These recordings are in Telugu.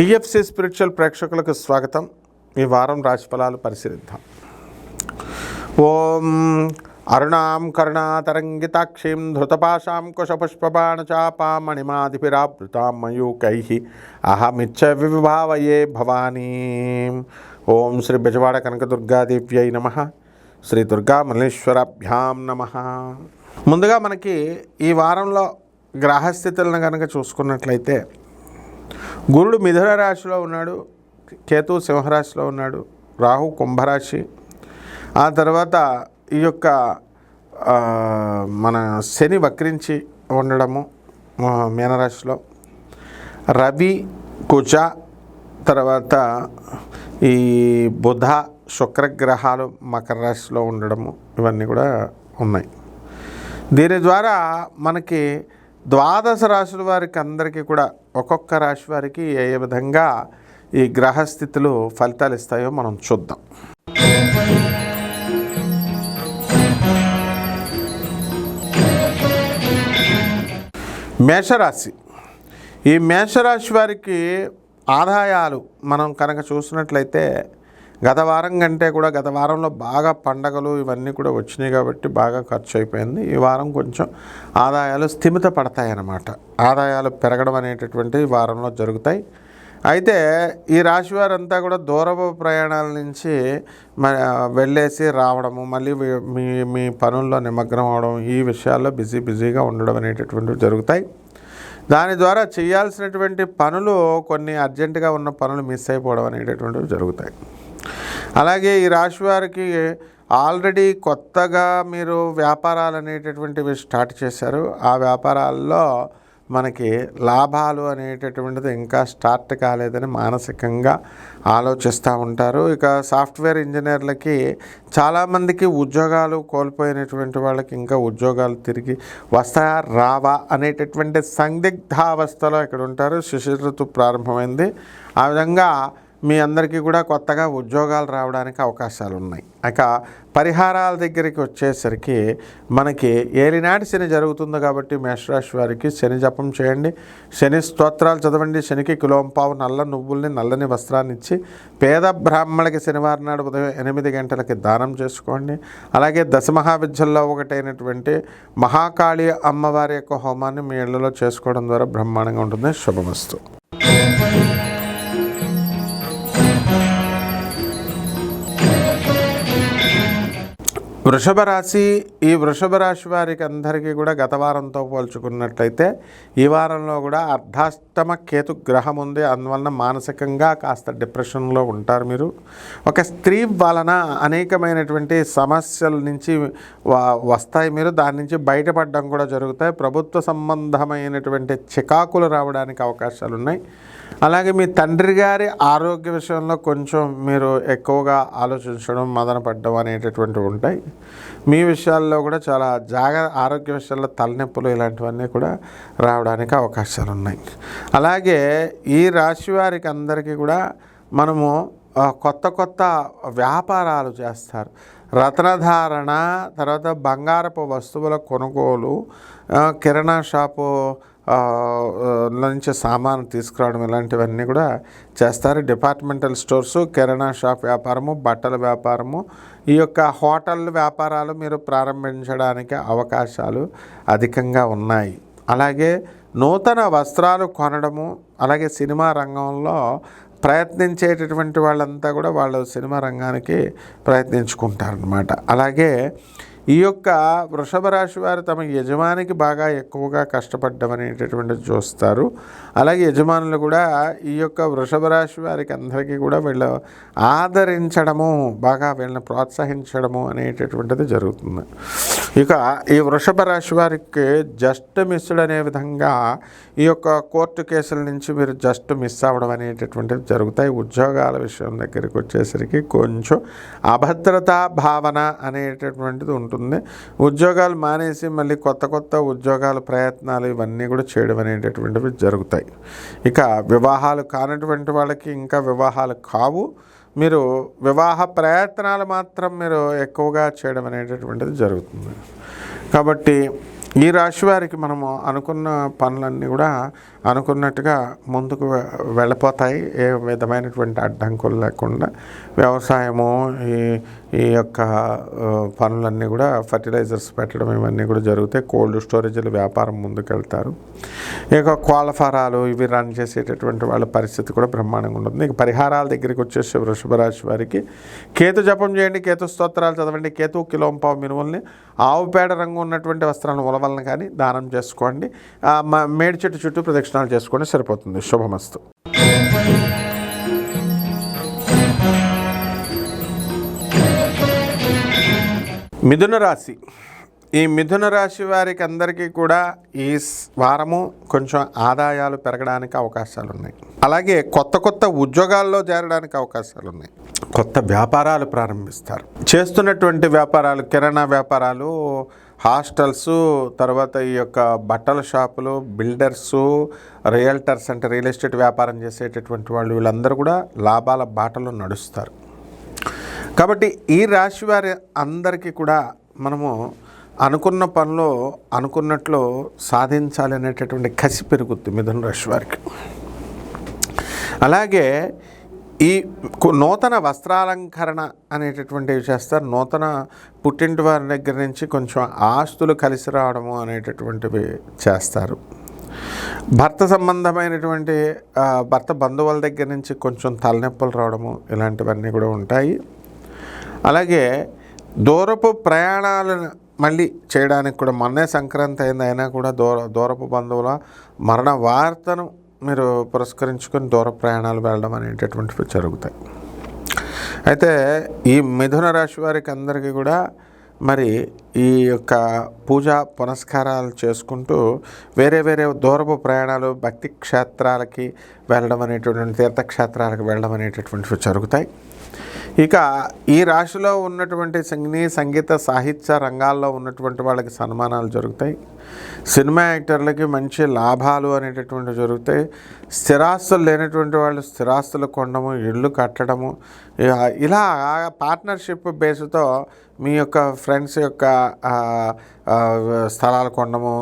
టిఎఫ్సి స్పిరిచువల్ ప్రేక్షకులకు స్వాగతం. ఈ వారం రాశిఫలాలు పరిశీలిద్దాం. ఓం అరుణాం కరుణాతరంగితాక్షీం ధృతపాశాం కుశపుష్పబాణచాపాం మణిమాదిభిరావృతాం మయూకైః అహమిచ్చ వివిభావయే భవానీం. ఓం శ్రీ బెజవాడ కనకదుర్గాదేవ్యై నమః. శ్రీ దుర్గా మల్లేశ్వరాభ్యాం నమః. ముందుగా మనకి ఈ వారంలో గ్రహస్థితులను కనుక చూసుకున్నట్లయితే, గురుడు మిథున రాశిలో ఉన్నాడు, కేతు సింహరాశిలో ఉన్నాడు, రాహు కుంభరాశి, ఆ తర్వాత ఈ యొక్క మన శని వక్రించి ఉండడము మీనరాశిలో, రవి కుజ, తర్వాత ఈ బుధ శుక్రగ్రహాలు మకర రాశిలో ఉండడము, ఇవన్నీ కూడా ఉన్నాయి. దీని ద్వారా మనకి ద్వాదశ రాశుల వారికి అందరికీ కూడా ఒక్కొక్క రాశి వారికి ఏ విధంగా ఈ గ్రహస్థితులు ఫలితాలు ఇస్తాయో మనం చూద్దాం. మేషరాశి. ఈ మేషరాశి వారికి ఆదాయాలు మనం కనుక చూసినట్లయితే గత వారం కంటే కూడా గత వారంలో బాగా పండగలు ఇవన్నీ కూడా వచ్చినాయి కాబట్టి బాగా ఖర్చు అయిపోయింది. ఈ వారం కొంచెం ఆదాయాలు స్థిమిత పడతాయన్నమాట. ఆదాయాలు పెరగడం అనేటటువంటి వారంలో జరుగుతాయి. అయితే ఈ రాశి వారంతా కూడా దూరపు ప్రయాణాల నుంచి వెళ్ళేసి రావడము, మళ్ళీ మీ పనుల్లో నిమగ్నం అవడం, ఈ విషయాల్లో బిజీగా ఉండడం అనేటటువంటివి జరుగుతాయి. దాని ద్వారా చేయాల్సినటువంటి పనులు కొన్ని అర్జెంటుగా ఉన్న పనులు మిస్ అయిపోవడం అనేటటువంటివి జరుగుతాయి. అలాగే ఈ రాశి వారికి ఆల్రెడీ కొత్తగా మీరు వ్యాపారాలు అనేటటువంటివి స్టార్ట్ చేశారు. ఆ వ్యాపారాల్లో మనకి లాభాలు అనేటటువంటిది ఇంకా స్టార్ట్ కాలేదని మానసికంగా ఆలోచిస్తూ ఉంటారు. ఇక సాఫ్ట్వేర్ ఇంజనీర్లకి చాలామందికి ఉద్యోగాలు కోల్పోయినటువంటి వాళ్ళకి ఇంకా ఉద్యోగాలు తిరిగి వస్తాయా రావా అనేటటువంటి సందిగ్ధావస్థలో ఇక్కడ ఉంటారు. శిశిర ఋతువు ప్రారంభమైంది. ఆ విధంగా మీ అందరికీ కూడా కొత్తగా ఉద్యోగాలు రావడానికి అవకాశాలు ఉన్నాయి. ఇక పరిహారాల దగ్గరికి వచ్చేసరికి మనకి ఏలినాటి శని జరుగుతుంది కాబట్టి మేషరాశి వారికి శని జపం చేయండి, శని స్తోత్రాలు చదవండి, శనికి కిలోంపావు నల్ల నువ్వుల్ని నల్లని వస్త్రాన్ని ఇచ్చి పేద బ్రాహ్మణులకి శనివారం నాడు ఉదయం 8 గంటలకి దానం చేసుకోండి. అలాగే దశమహావిద్యల్లో ఒకటైనటువంటి మహాకాళి అమ్మవారి యొక్క హోమాన్ని మీ ఇళ్లలో చేసుకోవడం ద్వారా బ్రహ్మాండంగా ఉంటుంది. శుభమస్తు. వృషభ రాశి. ఈ వృషభ రాశి వారికి అందరికీ కూడా గత వారంతో పోల్చుకున్నట్లయితే ఈ వారంలో కూడా అర్ధాష్టమ కేతు గ్రహం ఉంది. అందువలన మానసికంగా కాస్త డిప్రెషన్లో ఉంటారు. మీరు ఒక స్త్రీ వలన అనేకమైనటువంటి సమస్యల నుంచి వస్తాయి. మీరు దాని నుంచి బయటపడడం కూడా జరుగుతాయి. ప్రభుత్వ సంబంధమైనటువంటి చికాకులు రావడానికి అవకాశాలు ఉన్నాయి. అలాగే మీ తండ్రి గారి ఆరోగ్య విషయంలో కొంచెం మీరు ఎక్కువగా ఆలోచించడం, మదన పడ్డం అనేటటువంటివి ఉంటాయి. మీ విషయాల్లో కూడా చాలా ఆరోగ్య విషయాల్లో తలనొప్పులు ఇలాంటివన్నీ కూడా రావడానికి అవకాశాలు ఉన్నాయి. అలాగే ఈ రాశి వారికి అందరికీ కూడా మనము కొత్త వ్యాపారాలు చేస్తారు. రత్నధారణ, తర్వాత బంగారపు వస్తువుల కొనుగోలు, కిరాణా షాపు నుంచి సామాను తీసుకురావడం ఇలాంటివన్నీ కూడా చేస్తారు. డిపార్ట్మెంటల్ స్టోర్సు, కిరాణా షాప్ వ్యాపారము, బట్టల వ్యాపారము, ఈ యొక్క హోటల్ వ్యాపారాలు మీరు ప్రారంభించడానికి అవకాశాలు అధికంగా ఉన్నాయి. అలాగే నూతన వస్త్రాలు కొనడము, అలాగే సినిమా రంగంలో ప్రయత్నించేటటువంటి వాళ్ళంతా కూడా వాళ్ళు సినిమా రంగానికి ప్రయత్నించుకుంటారనమాట. అలాగే ఈ యొక్క వృషభ రాశి వారు తమ యజమానికి బాగా ఎక్కువగా కష్టపడ్డం అనేటటువంటిది చూస్తారు. అలాగే యజమానులు కూడా ఈ యొక్క వృషభ రాశి వారికి అందరికీ కూడా వీళ్ళు ఆదరించడము, బాగా వీళ్ళని ప్రోత్సహించడము అనేటటువంటిది జరుగుతుంది. ఇక ఈ వృషభ రాశి వారికి జస్ట్ మిస్డ్ అనే విధంగా ఈ యొక్క కోర్టు కేసుల నుంచి మీరు జస్ట్ మిస్ అవ్వడం అనేటటువంటిది జరుగుతాయి. ఉద్యోగాల విషయం దగ్గరికి వచ్చేసరికి కొంచెం అభద్రతా భావన అనేటటువంటిది ఉంటుంది. ఉద్యోగాలు మానేసి మళ్ళీ కొత్త ఉద్యోగాల ప్రయత్నాలు ఇవన్నీ కూడా చేయడం అనేటటువంటివి జరుగుతాయి. ఇక వివాహాలు కానటువంటి వాళ్ళకి ఇంకా వివాహాలు కావు. మీరు వివాహ ప్రయత్నాలు మాత్రం మీరు ఎక్కువగా చేయడం అనేటటువంటిది జరుగుతుంది. కాబట్టి ఈ రాశి వారికి మనము అనుకున్న పనులన్నీ కూడా అనుకున్నట్టుగా ముందుకు వెళ్ళిపోతాయి. ఏ విధమైనటువంటి అడ్డంకులు లేకుండా వ్యవసాయము ఈ యొక్క పనులన్నీ కూడా ఫర్టిలైజర్స్ పెట్టడం ఇవన్నీ కూడా జరుగుతాయి. కోల్డ్ స్టోరేజీల వ్యాపారం ముందుకెళ్తారు. ఇక కోళ్ళ ఫారాలు ఇవి రన్ చేసేటటువంటి వాళ్ళ పరిస్థితి కూడా బ్రహ్మాండంగా ఉంటుంది. ఇక పరిహారాల దగ్గరికి వచ్చేసి వృషభ రాశి వారికి కేతు జపం చేయండి, కేతు స్తోత్రాలు చదవండి, కేతు కిలోంపావు మినుముల్ని ఆవు పేడ రంగు ఉన్నటువంటి వస్త్రాలను ఉలవలను కానీ దానం చేసుకోండి. మేడి చెట్టు చుట్టూ ప్రదక్షిణాలు చేసుకోండి, సరిపోతుంది. శుభమస్తు. మిథున రాశి. ఈ మిథున రాశి వారికి అందరికీ కూడా ఈ వారము కొంచెం ఆదాయాలు పెరగడానికి అవకాశాలు ఉన్నాయి. అలాగే కొత్త ఉద్యోగాల్లో చేరడానికి అవకాశాలు ఉన్నాయి. కొత్త వ్యాపారాలు ప్రారంభిస్తారు. చేస్తున్నటువంటి వ్యాపారాలు కిరాణా వ్యాపారాలు, హాస్టల్స్, తర్వాత ఈ యొక్క బట్టల షాపులు, బిల్డర్సు, రియల్టర్స్ అంటే రియల్ ఎస్టేట్ వ్యాపారం చేసేటటువంటి వాళ్ళు వీళ్ళందరూ కూడా లాభాల బాటలో నడుస్తారు. కాబట్టి ఈ రాశి వారి అందరికీ కూడా మనము అనుకున్న పనిలో అనుకున్నట్లు సాధించాలి అనేటటువంటి కసి పెరుగుద్ది మిథున రాశి వారికి. అలాగే ఈ నూతన వస్త్రాలంకరణ అనేటటువంటివి చేస్తారు. నూతన పుట్టింటి వారి దగ్గర నుంచి కొంచెం ఆస్తులు కలిసి రావడము అనేటటువంటివి చేస్తారు. భర్త సంబంధమైనటువంటి భర్త బంధువుల దగ్గర నుంచి కొంచెం తలనొప్పులు రావడము ఇలాంటివన్నీ కూడా ఉంటాయి. అలాగే దూరపు ప్రయాణాలను మళ్ళీ చేయడానికి కూడా మొన్నే సంక్రాంతి అయింది, అయినా కూడా దూరపు బంధువుల మరణ వార్తను మీరు పురస్కరించుకొని దూర ప్రయాణాలు వెళ్ళడం అనేటటువంటివి జరుగుతాయి. అయితే ఈ మిథున రాశి వారికి అందరికీ కూడా మరి ఈ యొక్క పూజా పునస్కారాలు చేసుకుంటూ వేరే దూరపు ప్రయాణాలు, భక్తి క్షేత్రాలకి వెళ్ళడం అనేటటువంటి తీర్థక్షేత్రాలకు వెళ్ళడం అనేటటువంటివి జరుగుతాయి. ఇక ఈ రాశిలో ఉన్నటువంటి సంగీత సాహిత్య రంగాల్లో ఉన్నటువంటి వాళ్ళకి సన్మానాలు జరుగుతాయి. సినిమా యాక్టర్లకి మంచి లాభాలు అనేటటువంటివి జరుగుతాయి. స్థిరాస్తులు లేనటువంటి వాళ్ళు స్థిరాస్తులు కొనడము, ఇళ్ళు కట్టడము, ఇలా పార్ట్నర్షిప్ బేస్తో మీ యొక్క ఫ్రెండ్స్ యొక్క స్థలాలు కొనడము,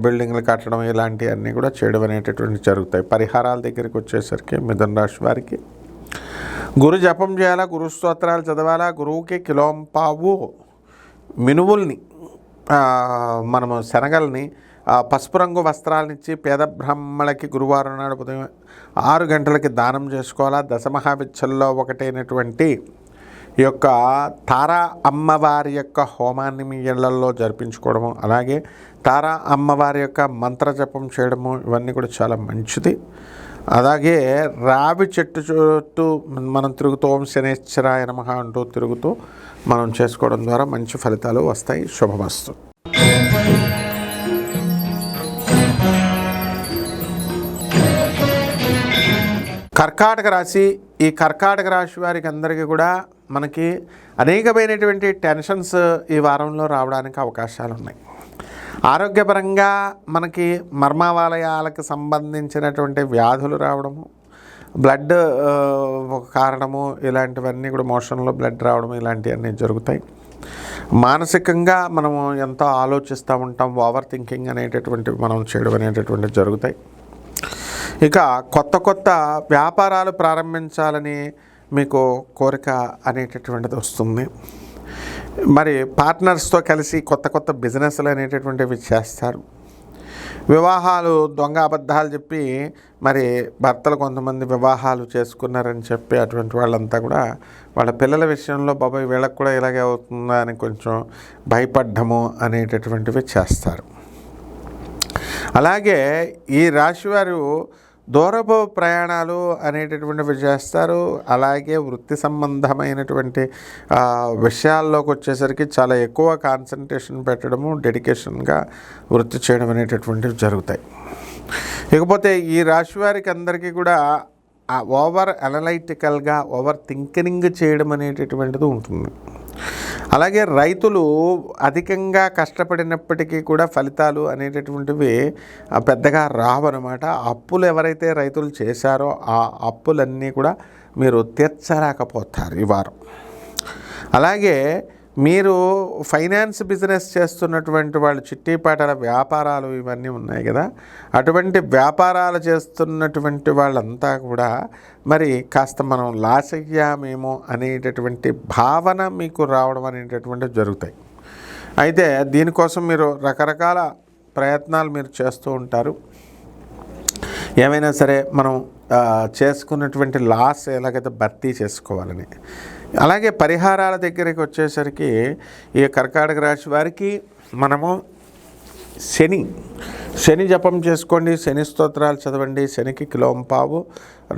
బిల్డింగ్లు కట్టడం ఇలాంటివన్నీ కూడా చేయడం అనేటటువంటివి జరుగుతాయి. పరిహారాల దగ్గరికి వచ్చేసరికి మిథున రాశి వారికి గురు జపం చేయాలా, గురు స్తోత్రాలు చదవాలా, గురువుకి కిలోంపావు మినువుల్ని మనము శనగల్ని పసుపు రంగు వస్త్రాలనిచ్చి పేద బ్రాహ్మణులకి గురువారం నాడు ఉదయం 6 గంటలకి దానం చేసుకోవాలా. దశమహావిద్యల్లో ఒకటైనటువంటి ఈ యొక్క తారా అమ్మవారి యొక్క హోమాన్ని మీ ఇళ్లల్లో జరిపించుకోవడము, అలాగే తారా అమ్మవారి యొక్క మంత్ర జపం చేయడము ఇవన్నీ కూడా చాలా మంచిది. అలాగే రావి చెట్టు చుట్టూ మనం తిరుగుతూ ఓం శనేశ్వరాయ నమః అంటూ తిరుగుతూ మనం చేసుకోవడం ద్వారా మంచి ఫలితాలు వస్తాయి. శుభమస్తు. కర్కాటక రాశి. ఈ కర్కాటక రాశి వారికి అందరికీ కూడా మనకి అనేకమైనటువంటి టెన్షన్స్ ఈ వారంలో రావడానికి అవకాశాలు ఉన్నాయి. ఆరోగ్యపరంగా మనకి మర్మావలయాలకు సంబంధించినటువంటి వ్యాధులు రావడము, బ్లడ్ కారణము ఇలాంటివన్నీ కూడా మోషన్లో బ్లడ్ రావడం ఇలాంటివన్నీ జరుగుతాయి. మానసికంగా మనము ఎంతో ఆలోచిస్తూ ఉంటాం. ఓవర్ థింకింగ్ అనేటటువంటివి మనం చేయడం అనేటటువంటివి జరుగుతాయి. ఇక కొత్త వ్యాపారాలు ప్రారంభించాలని మీకు కోరిక అనేటటువంటిది వస్తుంది. మరి పార్ట్నర్స్తో కలిసి కొత్త బిజినెస్లు అనేటటువంటివి చేస్తారు. వివాహాలు దొంగ అబద్ధాలు చెప్పి మరి భర్తలు కొంతమంది వివాహాలు చేసుకున్నారని చెప్పి అటువంటి వాళ్ళంతా కూడా వాళ్ళ పిల్లల విషయంలో బాబాయ్ వీళ్ళకి కూడా ఇలాగే అవుతుందా అని కొంచెం భయపడ్డము అనేటటువంటివి చేస్తారు. అలాగే ఈ రాశివారు దూరపు ప్రయాణాలు అనేటటువంటివి చేస్తారు. అలాగే వృత్తి సంబంధమైనటువంటి విషయాల్లోకి వచ్చేసరికి చాలా ఎక్కువ కాన్సన్ట్రేషన్ పెట్టడము, డెడికేషన్గా వృత్తి చేయడం అనేటటువంటివి జరుగుతాయి. ఇకపోతే ఈ రాశి వారికి అందరికీ కూడా ఓవర్ అనలైటికల్గా ఓవర్ థింకింగ్ చేయడం అనేటటువంటిది ఉంటుంది. అలాగే రైతులు అధికంగా కష్టపడినప్పటికీ కూడా ఫలితాలు అనేటటువంటివి పెద్దగా రావన్నమాట. అప్పులు ఎవరైతే రైతులు చేశారో ఆ అప్పులన్నీ కూడా మీరు తీర్చలేకపోతారు ఈ వారం. అలాగే మీరు ఫైనాన్స్ బిజినెస్ చేస్తున్నటువంటి వాళ్ళు, చిట్టీపాటల వ్యాపారాలు ఇవన్నీ ఉన్నాయి కదా, అటువంటి వ్యాపారాలు చేస్తున్నటువంటి వాళ్ళంతా కూడా మరి కాస్త మనం లాస్ అయ్యామేమో అనేటటువంటి భావన మీకు రావడం అనేటటువంటివి జరుగుతాయి. అయితే దీనికోసం మీరు రకరకాల ప్రయత్నాలు మీరు చేస్తూ ఉంటారు. ఏమైనా సరే మనం చేసుకున్నటువంటి లాస్ ఎలాగైతే భర్తీ చేసుకోవాలని. అలాగే పరిహారాల దగ్గరికి వచ్చేసరికి ఈ కర్కాటక రాశి వారికి మనము శని జపం చేసుకోండి, శని స్తోత్రాలు చదవండి, శనికి కిలోంపావు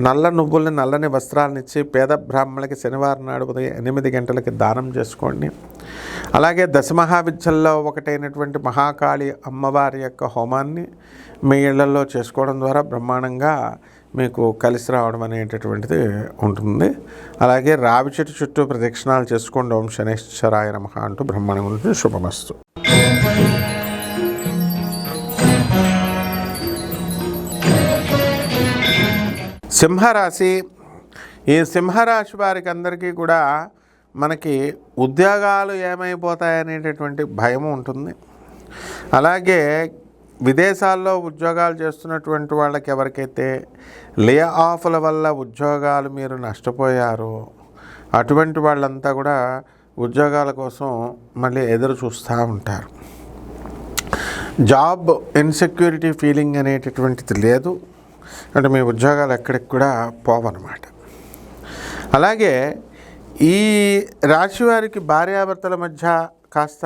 నల్ల నువ్వుల్ని నల్లని వస్త్రాలను ఇచ్చి పేద బ్రాహ్మణులకి శనివారం నాడు ఉదయం 8 గంటలకి దానం చేసుకోండి. అలాగే దశమహావిద్యల్లో ఒకటైనటువంటి మహాకాళి అమ్మవారి యొక్క హోమాన్ని మీ ఇళ్లలో చేసుకోవడం ద్వారా బ్రహ్మాండంగా మీకు కలిసి రావడం అనేటటువంటిది ఉంటుంది. అలాగే రావి చెట్టు చుట్టూ ప్రదక్షిణాలు చేసుకోండి. ఓం శనేశ్వరాయ నమః అంటూ బ్రహ్మాండం ఉంటుంది. శుభమస్తు. సింహరాశి. ఈ సింహరాశి వారికి అందరికీ కూడా మనకి ఉద్యోగాలు ఏమైపోతాయనేటటువంటి భయం ఉంటుంది. అలాగే విదేశాల్లో ఉద్యోగాలు చేస్తున్నటువంటి వాళ్ళకి ఎవరికైతే లే ఆఫ్ల వల్ల ఉద్యోగాలు మీరు నష్టపోయారో అటువంటి వాళ్ళంతా కూడా ఉద్యోగాల కోసం మళ్ళీ ఎదురు చూస్తూ ఉంటారు. జాబ్ ఇన్సెక్యూరిటీ ఫీలింగ్ అనేటటువంటిది లేదు, అంటే మీ ఉద్యోగాలు ఎక్కడికి కూడా పోవన్నమాట. అలాగే ఈ రాశి వారికి భార్యాభర్తల మధ్య కాస్త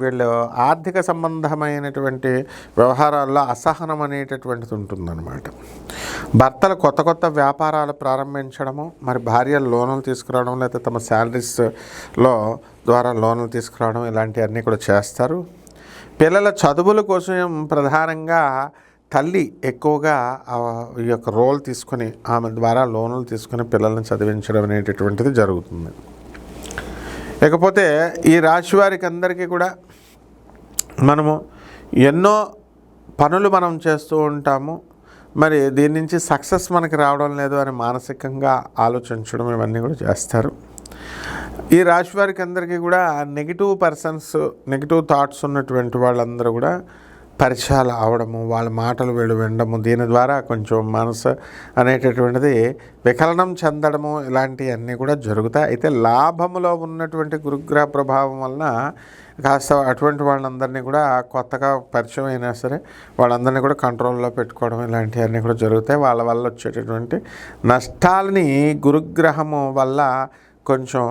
వీళ్ళు ఆర్థిక సంబంధమైనటువంటి వ్యవహారాల్లో అసహనం అనేటటువంటిది ఉంటుందన్నమాట. భర్తలు కొత్త వ్యాపారాలు ప్రారంభించడము, మరి భార్యలు లోన్లు తీసుకురావడం, లేకపోతే తమ శాలరీస్లో ద్వారా లోన్లు తీసుకురావడం ఇలాంటివన్నీ కూడా చేస్తారు. పిల్లల చదువుల కోసం ప్రధానంగా తల్లి ఎక్కువగా ఈ యొక్క రోల్ తీసుకొని ఆమె ద్వారా లోన్లు తీసుకొని పిల్లల్ని చదివించడం అనేటటువంటిది జరుగుతుంది. ఇకపోతే ఈ రాశి వారికి అందరికీ కూడా మనము ఎన్నో పనులు మనం చేస్తూ ఉంటాము, మరి దీని నుంచి సక్సెస్ మనకి రావడం లేదు అని మానసికంగా ఆలోచించడం ఇవన్నీ కూడా చేస్తారు. ఈ రాశి వారికి అందరికీ కూడా నెగిటివ్ థాట్స్ ఉన్నటువంటి వాళ్ళందరూ కూడా పరిచయాలు అవడము, వాళ్ళ మాటలు వీళ్ళు వినడము, దీని ద్వారా కొంచెం మనసు అనేటటువంటిది వికలనం చెందడము ఇలాంటివన్నీ కూడా జరుగుతాయి. అయితే లాభములో ఉన్నటువంటి గురుగ్రహ ప్రభావం వలన కాస్త అటువంటి వాళ్ళందరినీ కూడా కొత్తగా పరిచయం అయినా సరే వాళ్ళందరినీ కూడా కంట్రోల్లో పెట్టుకోవడం ఇలాంటివన్నీ కూడా జరుగుతాయి. వాళ్ళ వల్ల వచ్చేటటువంటి నష్టాలని గురుగ్రహము వల్ల కొంచెం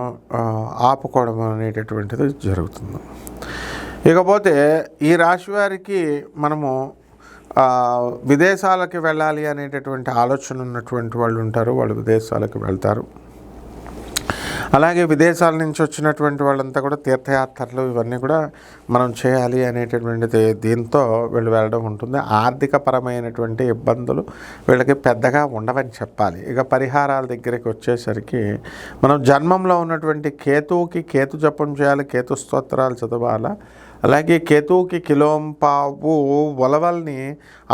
ఆపుకోవడం అనేటటువంటిది జరుగుతుంది. ఇకపోతే ఈ రాశి వారికి మనము విదేశాలకు వెళ్ళాలి అనేటటువంటి ఆలోచన ఉన్నటువంటి వాళ్ళు ఉంటారు, వాళ్ళు విదేశాలకు వెళ్తారు. అలాగే విదేశాల నుంచి వచ్చినటువంటి వాళ్ళంతా కూడా తీర్థయాత్రలు ఇవన్నీ కూడా మనం చేయాలి అనేటటువంటిది దీంతో వీళ్ళు వెళ్ళడం ఉంటుంది. ఆర్థిక పరమైనటువంటి ఇబ్బందులు వీళ్ళకి పెద్దగా ఉండవని చెప్పాలి. ఇక పరిహారాల దగ్గరికి వచ్చేసరికి మనం జన్మంలో ఉన్నటువంటి కేతువుకి కేతు జపం చేయాలి, కేతు స్తోత్రాలు చదవాలా. అలాగే కేతువుకి కిలోంపావు ఉలవల్ని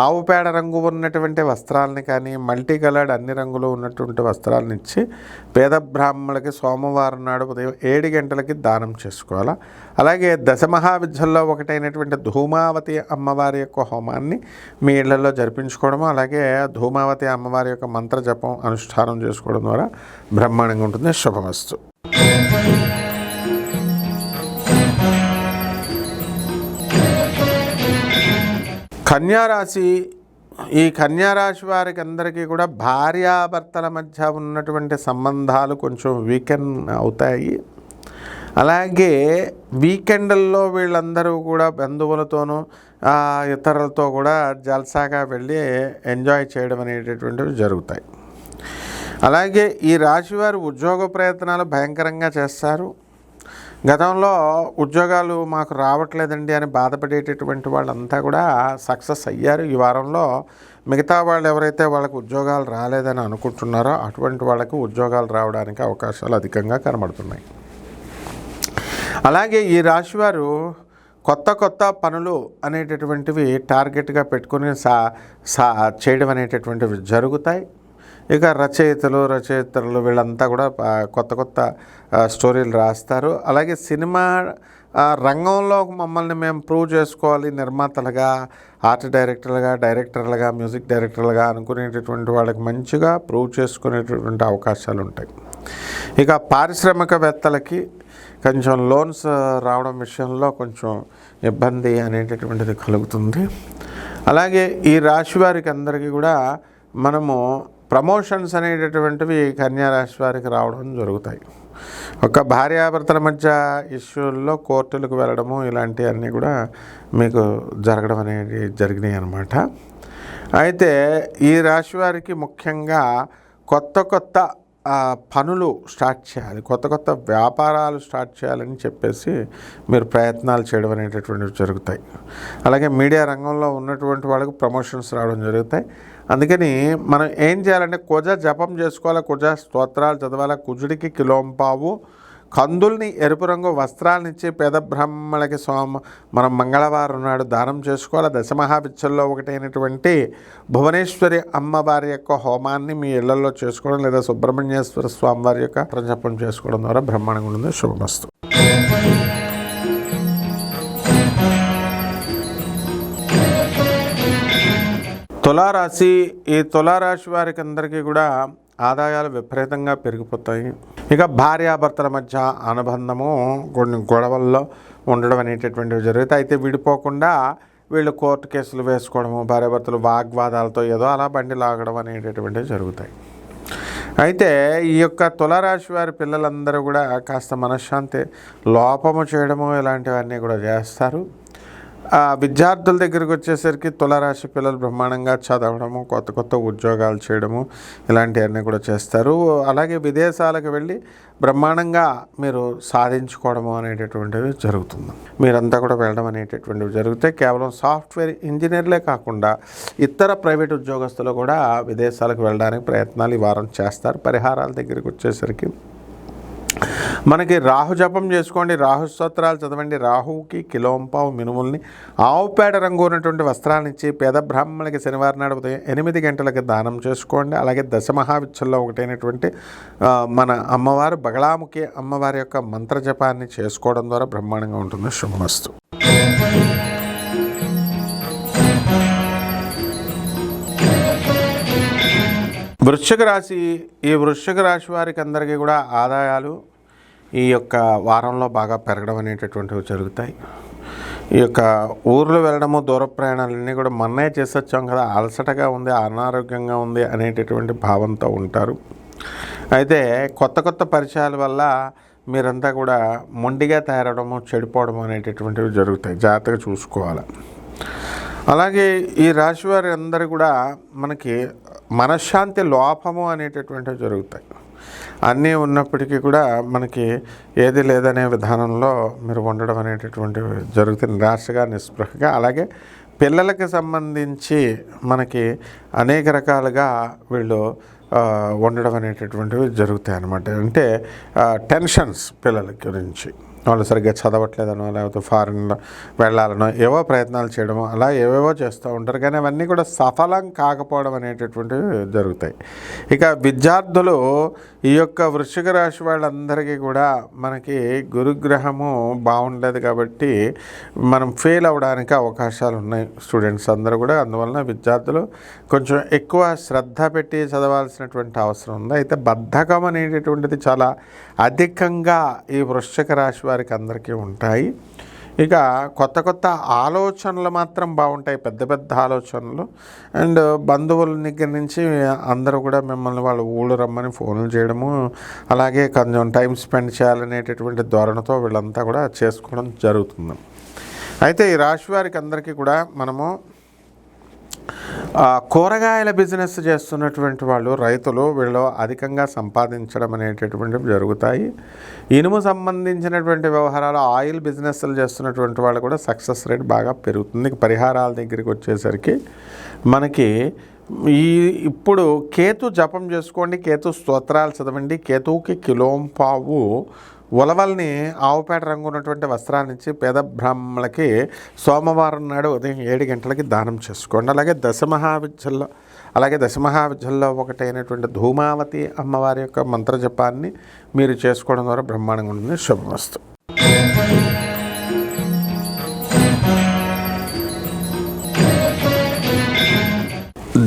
ఆవు పేడ రంగు ఉన్నటువంటి వస్త్రాలని కానీ మల్టీ కలర్డ్ అన్ని రంగులు ఉన్నటువంటి వస్త్రాలను ఇచ్చి పేద బ్రాహ్మణులకి సోమవారం నాడు ఉదయం 7 గంటలకి దానం చేసుకోవాలి. అలాగే దశమహావిద్యల్లో ఒకటైనటువంటి ధూమావతి అమ్మవారి యొక్క హోమాన్ని మీ ఇళ్లలో జరిపించుకోవడము, అలాగే ధూమావతి అమ్మవారి యొక్క మంత్ర జపం అనుష్ఠానం చేసుకోవడం ద్వారా బ్రహ్మాండంగా ఉంటుంది. శుభమస్తు. కన్యారాశి. ఈ కన్యారాశి వారికి అందరికీ కూడా భార్యాభర్తల మధ్య ఉన్నటువంటి సంబంధాలు కొంచెం వీకెండ్ అవుతాయి. అలాగే వీకెండ్ల్లో వీళ్ళందరూ కూడా బంధువులతోనూ ఇతరులతో కూడా జల్సాగా వెళ్ళి ఎంజాయ్ చేయడం అనేటటువంటివి జరుగుతాయి. అలాగే ఈ రాశివారు ఉద్యోగ ప్రయత్నాలు భయంకరంగా చేస్తారు. గతంలో ఉద్యోగాలు మాకు రావట్లేదండి అని బాధపడేటటువంటి వాళ్ళంతా కూడా సక్సెస్ అయ్యారు. ఈ వారంలో మిగతా వాళ్ళు ఎవరైతే వాళ్ళకు ఉద్యోగాలు రాలేదని అనుకుంటున్నారో అటువంటి వాళ్ళకు ఉద్యోగాలు రావడానికి అవకాశాలు అధికంగా కనబడుతున్నాయి. అలాగే ఈ రాశివారు కొత్త పనులు అనేటటువంటివి టార్గెట్గా పెట్టుకుని చేయడం అనేటటువంటివి జరుగుతాయి. ఇక రచయితలు వీళ్ళంతా కూడా కొత్త కొత్త స్టోరీలు రాస్తారు. అలాగే సినిమా రంగంలో మమ్మల్ని మేము ప్రూవ్ చేసుకోవాలి, నిర్మాతలుగా, ఆర్ట్ డైరెక్టర్లుగా, మ్యూజిక్ డైరెక్టర్లుగా అనుకునేటటువంటి వాళ్ళకి మంచిగా ప్రూవ్ చేసుకునేటటువంటి అవకాశాలు ఉంటాయి. ఇక పారిశ్రామికవేత్తలకి కొంచెం లోన్స్ రావడం విషయంలో కొంచెం ఇబ్బంది అనేటటువంటిది కలుగుతుంది. అలాగే ఈ రాశి వారికి అందరికీ కూడా మనము ప్రమోషన్స్ అనేటటువంటివి కన్యా రాశి వారికి రావడం జరుగుతాయి. ఒక భార్యాభర్తల మధ్య ఇష్యూల్లో కోర్టులకు వెళ్ళడము ఇలాంటివన్నీ కూడా మీకు జరగడం అనేది జరిగినాయి అన్నమాట. అయితే ఈ రాశి వారికి ముఖ్యంగా కొత్త పనులు స్టార్ట్ చేయాలి, కొత్త వ్యాపారాలు స్టార్ట్ చేయాలని చెప్పేసి మీరు ప్రయత్నాలు చేయడం అనేటటువంటివి జరుగుతాయి. అలాగే మీడియా రంగంలో ఉన్నటువంటి వాళ్ళకు ప్రమోషన్స్ రావడం జరుగుతాయి. అందుకని మనం ఏం చేయాలంటే కుజ జపం చేసుకోవాలి, కుజ స్తోత్రాలు చదవాలి. కుజుడికి కిలోంపావు కందుల్ని ఎరుపు రంగు వస్త్రాలనిచ్చి పేద బ్రాహ్మణులకి మనం మంగళవారం నాడు దానం చేసుకోవాలి. దశమహావిద్యల్లో ఒకటైనటువంటి భువనేశ్వరి అమ్మవారి యొక్క హోమాన్ని మీ ఇళ్లలో చేసుకోవడం లేదా సుబ్రహ్మణ్యేశ్వర స్వామి వారి యొక్క జపం చేసుకోవడం ద్వారా బ్రహ్మాండంగా ఉంటుంది. శుభమస్తు. తులారాశి. ఈ తులారాశి వారికి అందరికీ కూడా ఆదాయాలు విపరీతంగా పెరిగిపోతాయి. ఇక భార్యాభర్తల మధ్య అనుబంధము కొన్ని గొడవల్లో ఉండడం అనేటటువంటివి జరుగుతాయి. అయితే విడిపోకుండా వీళ్ళు కోర్టు కేసులు వేసుకోవడము, భార్యాభర్తలు వాగ్వాదాలతో ఏదో అలా బండి లాగడం అనేటటువంటివి జరుగుతాయి. అయితే ఈ యొక్క తులారాశి వారి పిల్లలందరూ కూడా కాస్త మనశ్శాంతి లోపము చేయడము ఇలాంటివన్నీ కూడా చేస్తారు. విద్యార్థుల దగ్గరికి వచ్చేసరికి తులారాశి పిల్లలు బ్రహ్మాండంగా చదవడము, కొత్త ఉద్యోగాలు చేయడము ఇలాంటివన్నీ కూడా చేస్తారు. అలాగే విదేశాలకు వెళ్ళి బ్రహ్మాండంగా మీరు సాధించుకోవడము అనేటటువంటివి జరుగుతుంది. మీరంతా కూడా వెళ్ళడం అనేటటువంటివి జరుగుతాయి. కేవలం సాఫ్ట్వేర్ ఇంజనీర్లే కాకుండా ఇతర ప్రైవేట్ ఉద్యోగస్తులు కూడా విదేశాలకు వెళ్ళడానికి ప్రయత్నాలు ఈ వారం చేస్తారు. పరిహారాల దగ్గరికి వచ్చేసరికి మనకి రాహు జపం చేసుకోండి, రాహు స్తోత్రాలు చదవండి. రాహువుకి కిలోంపావు మినుముల్ని ఆవుపేడ రంగు ఉన్నటువంటి వస్త్రాలను ఇచ్చి పేద బ్రాహ్మణులకి శనివారం నాడు ఉదయం 8 గంటలకి దానం చేసుకోండి. అలాగే దశమహావిద్యల్లో ఒకటైనటువంటి మన అమ్మవారు బగళాముఖి అమ్మవారి యొక్క మంత్ర జపాన్ని చేసుకోవడం ద్వారా బ్రహ్మాండంగా ఉంటుంది. శుభమస్తు. వృశ్చిక రాశి. ఈ వృశ్చిక రాశి వారికి అందరికీ కూడా ఆదాయాలు ఈ యొక్క వారంలో బాగా పెరగడం అనేటటువంటివి జరుగుతాయి. ఈ యొక్క ఊర్లు వెళ్ళడము, దూర ప్రయాణాలన్నీ కూడా మొన్నే చేసి వచ్చాం కదా, అలసటగా ఉంది, అనారోగ్యంగా ఉంది అనేటటువంటి భావంతో ఉంటారు. అయితే కొత్త పరిచయాల వల్ల మీరంతా కూడా మొండిగా తయారవడము, చెడిపోవడము అనేటటువంటివి జరుగుతాయి. జాగ్రత్తగా చూసుకోవాలి. అలాగే ఈ రాశివారి అందరూ కూడా మనకి మనశ్శాంతి లోపము అనేటటువంటివి జరుగుతాయి. అన్నీ ఉన్నప్పటికీ కూడా మనకి ఏది లేదనే విధానంలో మీరు ఉండడం అనేటటువంటివి జరుగుతాయి, నిరాశగా, నిస్పృహగా. అలాగే పిల్లలకి సంబంధించి మనకి అనేక రకాలుగా వీళ్ళు ఉండడం అనేటటువంటివి జరుగుతాయి అన్నమాట. అంటే టెన్షన్స్ పిల్లల గురించి, వాళ్ళు సరిగ్గా చదవట్లేదనో లేకపోతే ఫారిన్లో వెళ్ళాలనో ఏవో ప్రయత్నాలు చేయడమో అలా ఏవేవో చేస్తూ ఉంటారు. కానీ అవన్నీ కూడా సఫలం కాకపోవడం అనేటటువంటివి జరుగుతాయి. ఇక విద్యార్థులు ఈ యొక్క వృశ్చిక రాశి వాళ్ళందరికీ కూడా మనకి గురుగ్రహము బాగుండలేదు కాబట్టి మనం ఫెయిల్ అవ్వడానికి అవకాశాలు ఉన్నాయి స్టూడెంట్స్ అందరూ కూడా. అందువలన విద్యార్థులు కొంచెం ఎక్కువ శ్రద్ధ పెట్టి చదవాల్సినటువంటి అవసరం ఉంది. అయితే బద్ధకం అనేటటువంటిది చాలా అధికంగా ఈ వృశ్చిక రాశి వారికి అందరికీ ఉంటాయి. ఇక కొత్త ఆలోచనలు మాత్రం బాగుంటాయి, పెద్ద ఆలోచనలు. అండ్ బంధువుల దగ్గర నుంచి అందరూ కూడా మిమ్మల్ని వాళ్ళు ఊళ్ళు రమ్మని ఫోన్లు చేయడము, అలాగే కొంచెం టైం స్పెండ్ చేయాలనేటటువంటి ధోరణితో వీళ్ళంతా కూడా చేసుకోవడం జరుగుతుంది. అయితే ఈ రాశి వారికి అందరికీ కూడా మనము కూరగాయల బిజినెస్ చేస్తున్నటువంటి వాళ్ళు, రైతులు, వీళ్ళు అధికంగా సంపాదించడం అనేటటువంటివి జరుగుతాయి. ఇనుము సంబంధించినటువంటి వ్యవహారాలు, ఆయిల్ బిజినెస్లు చేస్తున్నటువంటి వాళ్ళు కూడా సక్సెస్ రేట్ బాగా పెరుగుతుంది. పరిహారాల దగ్గరికి వచ్చేసరికి మనకి ఇప్పుడు కేతు జపం చేసుకోండి, కేతు స్తోత్రాలు చదవండి. కేతువుకి కిలోంపావు ఉలవల్ని ఆవుపేట రంగు ఉన్నటువంటి వస్త్రాన్ని ఇచ్చి పేద బ్రాహ్మణులకి సోమవారం నాడు ఉదయం 7 గంటలకి దానం చేసుకోండి. అలాగే దశమహావిద్యల్లో అలాగే దశమహావిద్యల్లో ఒకటైనటువంటి ధూమావతి అమ్మవారి యొక్క మంత్రజపాన్ని మీరు చేసుకోవడం ద్వారా బ్రహ్మాండంగా ఉంటుంది. శుభమస్తు.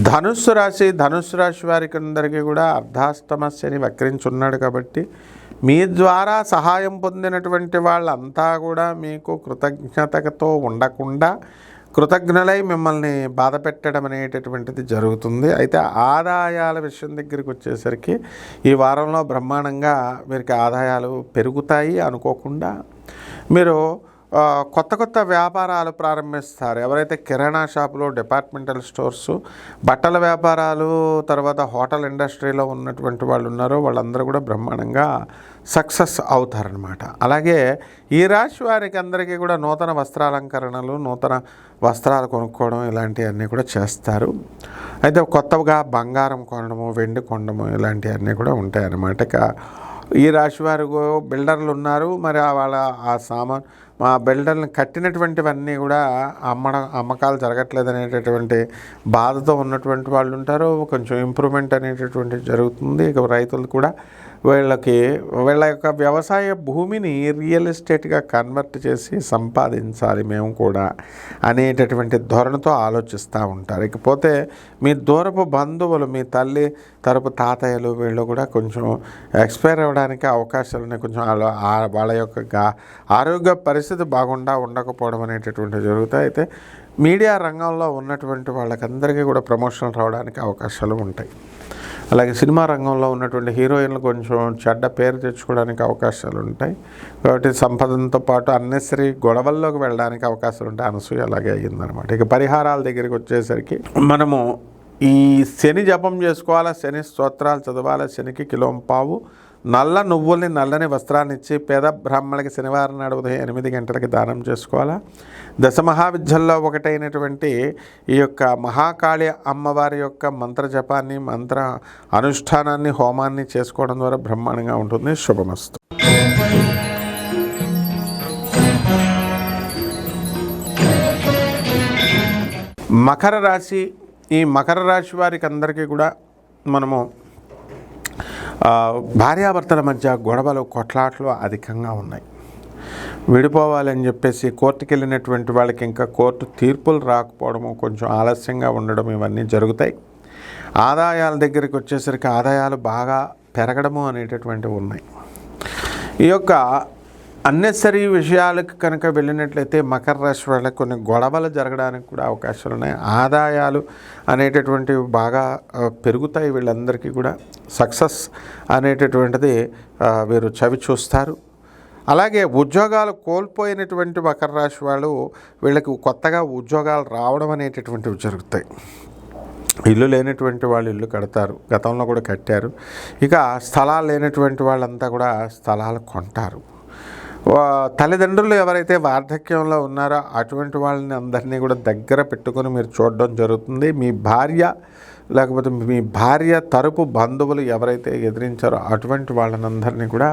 ధనుస్సు రాశి వారికి అందరికీ కూడా అర్ధాష్టమ శని వక్రించున్నాడు కాబట్టి మీ ద్వారా సహాయం పొందినటువంటి వాళ్ళంతా కూడా మీకు కృతజ్ఞతతో ఉండకుండా కృతజ్ఞులై మిమ్మల్ని బాధ పెట్టడం అనేటటువంటిది జరుగుతుంది. అయితే ఆదాయాల విషయం దగ్గరికి వచ్చేసరికి ఈ వారంలో బ్రహ్మాండంగా వీరికి ఆదాయాలు పెరుగుతాయి. అనుకోకుండా మీరు కొత్త వ్యాపారాలు ప్రారంభిస్తారు. ఎవరైతే కిరాణా షాపులు, డిపార్ట్మెంటల్ స్టోర్సు, బట్టల వ్యాపారాలు, తర్వాత హోటల్ ఇండస్ట్రీలో ఉన్నటువంటి వాళ్ళు ఉన్నారో వాళ్ళందరూ కూడా బ్రహ్మాండంగా సక్సెస్ అవుతారనమాట. అలాగే ఈ రాశి వారికి అందరికీ కూడా నూతన వస్త్రాలంకరణలు, నూతన వస్త్రాలు కొనుక్కోవడం ఇలాంటివన్నీ కూడా చేస్తారు. అయితే కొత్తగా బంగారం కొనడము, వెండి కొనడము ఇలాంటివన్నీ కూడా ఉంటాయన్నమాట. ఇక ఈ రాశి వారు బిల్డర్లు ఉన్నారు. మరి వాళ్ళ ఆ సామాన్ మా బిల్డర్ని కట్టినటువంటివన్నీ కూడా అమ్మకాలు జరగట్లేదు అనేటటువంటి బాధతో ఉన్నటువంటి వాళ్ళు ఉంటారు. కొంచెం ఇంప్రూవ్మెంట్ అనేటటువంటిది జరుగుతుంది. ఇక రైతులు కూడా వీళ్ళ యొక్క వ్యవసాయ భూమిని రియల్ ఎస్టేట్గా కన్వర్ట్ చేసి సంపాదించాలి మేము కూడా అనేటటువంటి ధోరణితో ఆలోచిస్తూ ఉంటారు. ఇకపోతే మీ దూరపు బంధువులు, మీ తల్లి తరపు తాతయ్యలు వీళ్ళు కూడా కొంచెం ఎక్స్పైర్ అవ్వడానికి అవకాశాలు ఉన్నాయి. కొంచెం వాళ్ళ యొక్క ఆరోగ్య పరిస్థితి ఉండకపోవడం అనేటటువంటివి జరుగుతాయి. అయితే మీడియా రంగంలో ఉన్నటువంటి వాళ్ళకందరికీ కూడా ప్రమోషన్లు రావడానికి అవకాశాలు ఉంటాయి. అలాగే సినిమా రంగంలో ఉన్నటువంటి హీరోయిన్లు కొంచెం చెడ్డ పేరు తెచ్చుకోవడానికి అవకాశాలు ఉంటాయి. కాబట్టి సంపదతో పాటు అన్నెసరీ గొడవల్లోకి వెళ్ళడానికి అవకాశాలు ఉంటాయి. అనసూయ అలాగే అయ్యిందనమాట. ఇక పరిహారాల దగ్గరికి వచ్చేసరికి మనము ఈ శని జపం చేసుకోవాలా, శని స్తోత్రాలు చదవాలా, శనికి కిలోంపావు నల్ల నువ్వుల్ని, నల్లని వస్త్రాన్ని ఇచ్చి పేద బ్రాహ్మణులకి శనివారం నాడు ఉదయం 8 గంటలకి దానం చేసుకోవాలా. దశమహావిద్యల్లో ఒకటైనటువంటి ఈ యొక్క మహాకాళి అమ్మవారి యొక్క మంత్ర జపాన్ని, మంత్ర అనుష్ఠానాన్ని, హోమాన్ని చేసుకోవడం ద్వారా బ్రహ్మాండంగా ఉంటుంది. శుభమస్తు. మకర రాశి. ఈ మకర రాశి వారికి అందరికీ కూడా మనము భార్యాభర్తల మధ్య గొడవలు, కొట్లాట్లు అధికంగా ఉన్నాయి. విడిపోవాలని చెప్పేసి కోర్టుకు వెళ్ళినటువంటి వాళ్ళకి ఇంకా కోర్టు తీర్పులు రాకపోవడము, కొంచెం ఆలస్యంగా ఉండడం ఇవన్నీ జరుగుతాయి. ఆదాయాల దగ్గరికి వచ్చేసరికి ఆదాయాలు బాగా పెరగడము అనేటటువంటివి ఉన్నాయి. ఈ యొక్క అన్నెసరీ విషయాలకు కనుక వెళ్ళినట్లయితే మకర రాశి వాళ్ళకి కొన్ని గొడవలు జరగడానికి కూడా అవకాశాలు ఉన్నాయి. ఆదాయాలు అనేటటువంటివి బాగా పెరుగుతాయి. వీళ్ళందరికీ కూడా సక్సెస్ అనేటటువంటిది వీరు చవి చూస్తారు. అలాగే ఉద్యోగాలు కోల్పోయినటువంటి మకర రాశి వాళ్ళు వీళ్ళకి కొత్తగా ఉద్యోగాలు రావడం అనేటటువంటివి జరుగుతాయి. ఇల్లు లేనటువంటి వాళ్ళు ఇల్లు కడతారు, గతంలో కూడా కట్టారు. ఇక స్థలాలు లేనటువంటి వాళ్ళంతా కూడా స్థలాలు కొంటారు. తల్లిదండ్రులు ఎవరైతే వార్ధక్యంలో ఉన్నారో అటువంటి వాళ్ళని అందరినీ కూడా దగ్గర పెట్టుకొని మీరు చూడడం జరుగుతుంది. మీ భార్య లేకపోతే మీ భార్య తరపు బంధువులు ఎవరైతే ఎదిరించారో అటువంటి వాళ్ళనందరినీ కూడా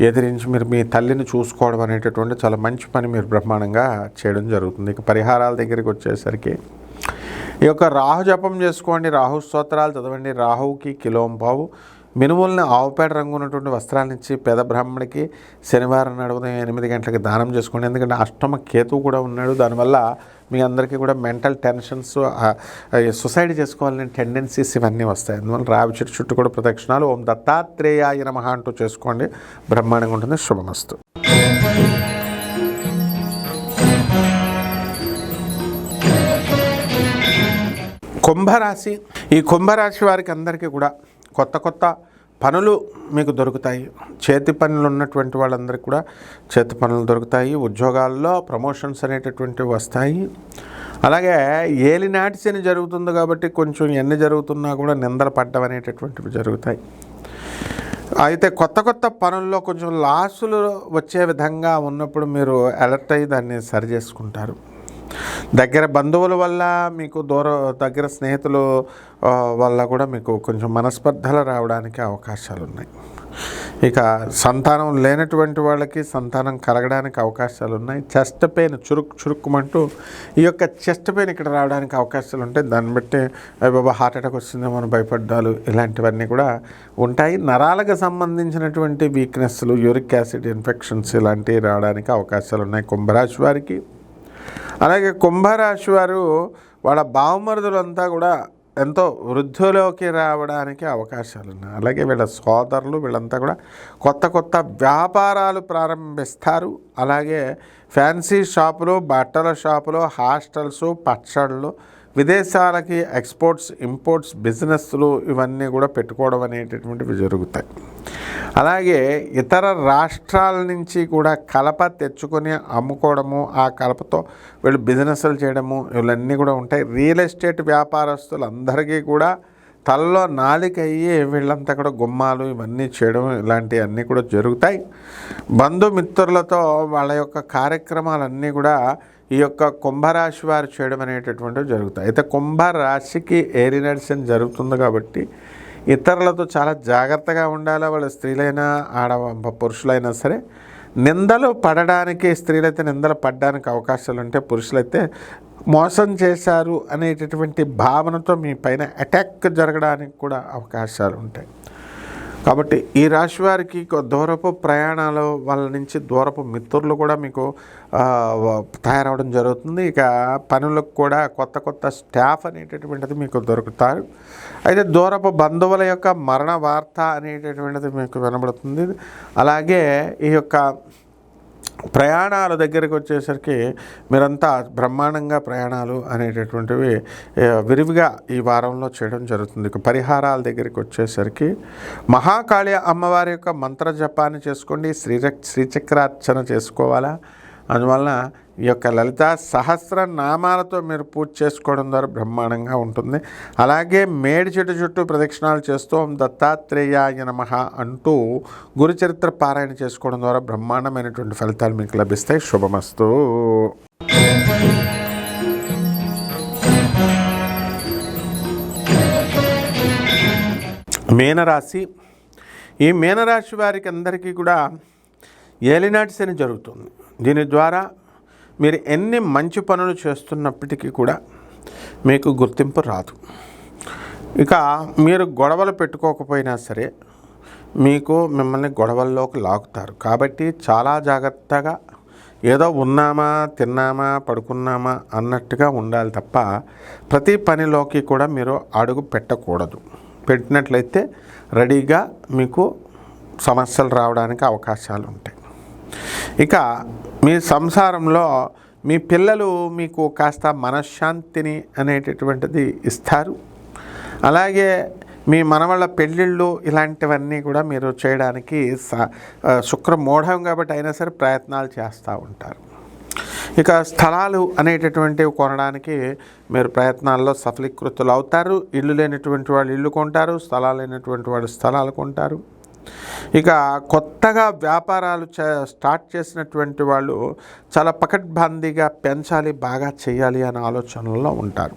ఎదిరించి మీరు మీ తల్లిని చూసుకోవడం అనేటటువంటి చాలా మంచి పని మీరు బ్రహ్మాండంగా చేయడం జరుగుతుంది. ఇక పరిహారాల దగ్గరికి వచ్చేసరికి ఈ యొక్క రాహు జపం చేసుకోండి, రాహు స్తోత్రాలు చదవండి. రాహువుకి కిలోంపావు మినుముల్ని ఆవుపేట రంగు ఉన్నటువంటి వస్త్రాలను ఇచ్చి పేద బ్రాహ్మణికి శనివారం నాడు ఉదయం 8 గంటలకి దానం చేసుకోండి. ఎందుకంటే అష్టమ కేతువు కూడా ఉన్నాడు. దానివల్ల మీ అందరికీ కూడా మెంటల్ టెన్షన్స్, సొసైడ్ చేసుకోవాలనే టెండెన్సీస్ ఇవన్నీ వస్తాయి. అందువల్ల రావి చెట్టు చుట్టూ కూడా ప్రదక్షిణాలు ఓం దత్తాత్రేయాయ నమః అంటూ చేసుకోండి. బ్రహ్మాండంగా ఉంటుంది. శుభమస్తు. కుంభరాశి. ఈ కుంభరాశి వారికి అందరికీ కూడా కొత్త పనులు మీకు దొరుకుతాయి. చేతి పనులు ఉన్నటువంటి వాళ్ళందరికీ కూడా చేతి పనులు దొరుకుతాయి. ఉద్యోగాల్లో ప్రమోషన్స్ అనేటటువంటివి వస్తాయి. అలాగే ఏలినాటి శని జరుగుతుంది కాబట్టి కొంచెం ఎన్ని జరుగుతున్నా కూడా నిందలు పడ్డం అనేటటువంటివి జరుగుతాయి. అయితే కొత్త పనుల్లో కొంచెం లాసులు వచ్చే విధంగా ఉన్నప్పుడు మీరు అలర్ట్ అయ్యి దాన్ని సరి చేసుకుంటారు. దగ్గర బంధువుల వల్ల మీకు దగ్గర స్నేహితులు వల్ల కూడా మీకు కొంచెం మనస్పర్ధలు రావడానికి అవకాశాలు ఉన్నాయి. ఇక సంతానం లేనటువంటి వాళ్ళకి సంతానం కలగడానికి అవకాశాలు ఉన్నాయి. చెస్ట్ పెయిన్ చురుక్కుమంటూ ఈ యొక్క చెస్ట్ పెయిన్ ఇక్కడ రావడానికి అవకాశాలు ఉంటాయి. దాన్ని బట్టి బాబా హార్ట్ అటాక్ వస్తుందేమో అని భయపడ్డాలు ఇలాంటివన్నీ కూడా ఉంటాయి. నరాలకు సంబంధించినటువంటి వీక్నెస్లు, యూరిక్ యాసిడ్ ఇన్ఫెక్షన్స్ ఇలాంటివి రావడానికి అవకాశాలు ఉన్నాయి కుంభరాశి వారికి. అలాగే కుంభరాశి వారు వాళ్ళ బావమరుదులంతా కూడా ఎంతో వృద్ధిలోకి రావడానికి అవకాశాలు ఉన్నాయి. అలాగే వీళ్ళ సోదరులు వీళ్ళంతా కూడా కొత్త వ్యాపారాలు ప్రారంభిస్తారు. అలాగే ఫ్యాన్సీ షాపులు, బట్టల షాపులు, హాస్టల్స్, పచ్చళ్ళు, విదేశాలకి ఎక్స్పోర్ట్స్, ఇంపోర్ట్స్, బిజినెస్లు ఇవన్నీ కూడా పెట్టుకోవడం అనేటటువంటివి జరుగుతాయి. అలాగే ఇతర రాష్ట్రాల నుంచి కూడా కలప తెచ్చుకొని అమ్ముకోవడము, ఆ కలపతో వీళ్ళు బిజినెస్లు చేయడము ఇవన్నీ కూడా ఉంటాయి. రియల్ ఎస్టేట్ వ్యాపారస్తులందరికీ కూడా తలలో నాలిక అయ్యి వీళ్ళంతా కూడా గుమ్మాలు ఇవన్నీ చేయడం ఇలాంటివన్నీ కూడా జరుగుతాయి. బంధుమిత్రులతో వాళ్ళ యొక్క కార్యక్రమాలన్నీ కూడా ఈ యొక్క కుంభరాశి వారు చేయడం అనేటటువంటివి జరుగుతాయి. అయితే కుంభరాశికి ఏరి నడిచిన జరుగుతుంది కాబట్టి ఇతరులతో చాలా జాగ్రత్తగా ఉండాలి. వాళ్ళ స్త్రీలైనా పురుషులైనా సరే. నిందలు పడడానికి, స్త్రీలైతే నిందలు పడడానికి అవకాశాలు ఉంటాయి. పురుషులైతే మోసం చేశారు అనేటటువంటి భావనతో మీ పైన అటాక్ జరగడానికి కూడా అవకాశాలు ఉంటాయి. కాబట్టి ఈ రాశి వారికి దూరపు ప్రయాణాలు, వాళ్ళ నుంచి దూరపు మిత్రులు కూడా మీకు తయారవడం జరుగుతుంది. ఇక పనులకు కూడా కొత్త స్టాఫ్ అనేటటువంటిది మీకు దొరుకుతారు. అయితే దూరపు బంధువుల యొక్క మరణ వార్త అనేటటువంటిది మీకు వినబడుతుంది. అలాగే ఈ యొక్క ప్రయాణాల దగ్గరికి వచ్చేసరికి మీరంతా బ్రహ్మాండంగా ప్రయాణాలు అనేటటువంటివి విరివిగా ఈ వారంలో చేయడం జరుగుతుంది. ఇక పరిహారాల దగ్గరికి వచ్చేసరికి మహాకాళి అమ్మవారి యొక్క మంత్ర జపాన్ని చేసుకోండి. శ్రీచక్రార్చన చేసుకోవాలా. అందువలన ఈ యొక్క లలితా సహస్రనామాలతో మీరు పూజ చేసుకోవడం ద్వారా బ్రహ్మాండంగా ఉంటుంది. అలాగే మేడి చెట్టు చుట్టూ ప్రదక్షిణాలు చేస్తూ ఓం దత్తాత్రేయాయ నమః అంటూ గురుచరిత్ర పారాయణ చేసుకోవడం ద్వారా బ్రహ్మాండమైనటువంటి ఫలితాలు మీకు లభిస్తాయి. శుభమస్తు. మీనరాశి. ఈ మీనరాశి వారికి అందరికీ కూడా ఏలినాటి శని జరుగుతుంది. దీని ద్వారా మీరు ఎన్ని మంచి పనులు చేస్తున్నప్పటికీ కూడా మీకు గుర్తింపు రాదు. ఇక మీరు గొడవలు పెట్టుకోకపోయినా సరే మిమ్మల్ని గొడవల్లోకి లాగుతారు. కాబట్టి చాలా జాగ్రత్తగా ఏదో ఉన్నామా, తిన్నామా, పడుకున్నామా అన్నట్టుగా ఉండాలి తప్ప ప్రతి పనిలోకి కూడా మీరు అడుగు పెట్టకూడదు. పెట్టినట్లయితే రెడీగా మీకు సమస్యలు రావడానికి అవకాశాలు ఉంటాయి. ఇక మీ సంసారంలో మీ పిల్లలు మీకు కాస్త మనశ్శాంతిని అనేటటువంటిది ఇస్తారు. అలాగే మీ మనవళ్ళ పెళ్ళిళ్ళు ఇలాంటివన్నీ కూడా మీరు చేయడానికి శుక్రమూఢం కాబట్టి అయినా సరే ప్రయత్నాలు చేస్తూ ఉంటారు. ఇక స్థలాలు అనేటటువంటివి కొనడానికి మీరు ప్రయత్నాల్లో సఫలీకృతులు అవుతారు. ఇల్లు లేనటువంటి వాళ్ళు ఇల్లు కొంటారు, స్థలాలు లేనటువంటి వాళ్ళు స్థలాలు కొంటారు. ఇక కొత్తగా వ్యాపారాలు స్టార్ట్ చేసినటువంటి వాళ్ళు చాలా పకడ్బందీగా పెంచాలి, బాగా చేయాలి అనే ఆలోచనలో ఉంటారు.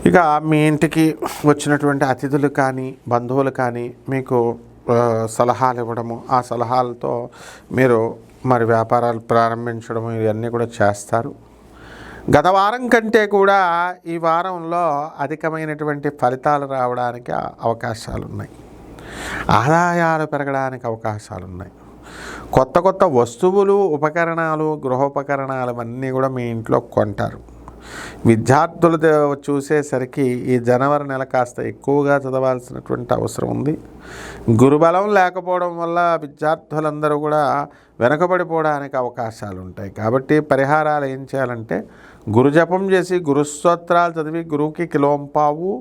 ఇక మీ ఇంటికి వచ్చినటువంటి అతిథులు కానీ బంధువులు కానీ మీకు సలహాలు ఇవ్వడము, ఆ సలహాలతో మీరు మరి వ్యాపారాలు ప్రారంభించడము ఇవన్నీ కూడా చేస్తారు. గత వారం కంటే కూడా ఈ వారంలో అధికమైనటువంటి ఫలితాలు రావడానికి అవకాశాలు ఉన్నాయి. ఆదాయాలు పెరగడానికి అవకాశాలు ఉన్నాయి. కొత్త వస్తువులు, ఉపకరణాలు, గృహోపకరణాలు అన్నీ కూడా మీ ఇంట్లో కొంటారు. విద్యార్థులు చూసేసరికి ఈ జనవరి నెల కాస్త ఎక్కువగా చదవాల్సినటువంటి అవసరం ఉంది. గురుబలం లేకపోవడం వల్ల విద్యార్థులందరూ కూడా వెనకబడిపోవడానికి అవకాశాలు ఉంటాయి. కాబట్టి పరిహారాలు ఏం చేయాలంటే గురుజపం చేసి, గురుస్తోత్రాలు చదివి, గురువుకి కిలోంపావు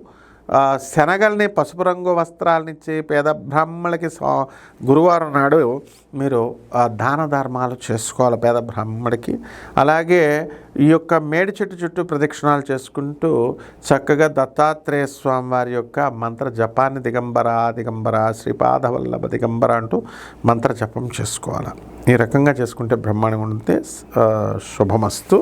శనగల్ని, పసుపు రంగు వస్త్రాలనిచ్చి పేద బ్రాహ్మణులకి గురువారం నాడు మీరు దాన ధర్మాలు చేసుకోవాలి పేద బ్రాహ్మణుడికి. అలాగే ఈ యొక్క మేడి చెట్టు చుట్టూ ప్రదక్షిణాలు చేసుకుంటూ చక్కగా దత్తాత్రేయ స్వామి వారి యొక్క మంత్ర జపాన్ని దిగంబర శ్రీపాదవల్లభ దిగంబర అంటూ మంత్ర జపం చేసుకోవాలి. ఈ రకంగా చేసుకుంటే బ్రహ్మాండంగా ఉంటుంది. శుభమస్తు.